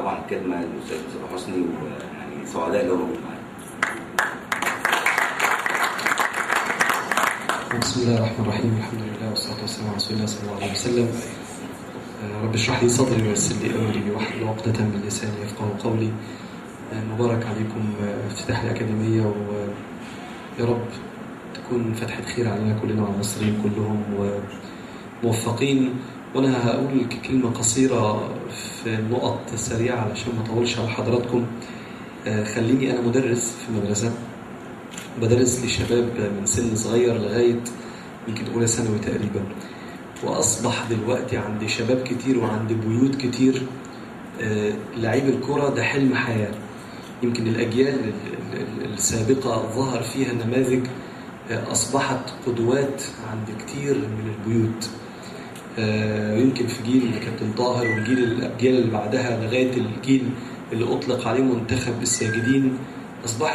طبعا الكلمه للاستاذ مصطفى حسني، ويعني سعداء اللي هو موجود معانا. بسم الله الرحمن الرحيم، الحمد لله والصلاه والسلام على رسول الله صلى الله عليه وسلم. رب اشرح لي صدري ويسر لي امري واحلل عقدة من لساني يفقهوا قولي. مبارك عليكم افتتاح الاكاديميه، ويا رب تكون فتحة خير علينا كلنا وعلى المصريين كلهم وموفقين. وانا هقول كلمه قصيره في نقط سريعه علشان ما اطولش على حضراتكم. خليني انا مدرس في مدرسه، بدرس لشباب من سن صغير لغايه يمكن اولى ثانوي تقريبا، واصبح دلوقتي عند شباب كتير وعند بيوت كتير لعيب الكره ده حلم حياه. يمكن الاجيال السابقه ظهر فيها نماذج اصبحت قدوات عند كتير من البيوت، يمكن في جيل كابتن طاهر والجيل الاجيال اللي بعدها لغايه الجيل اللي اطلق عليه منتخب الساجدين، اصبحت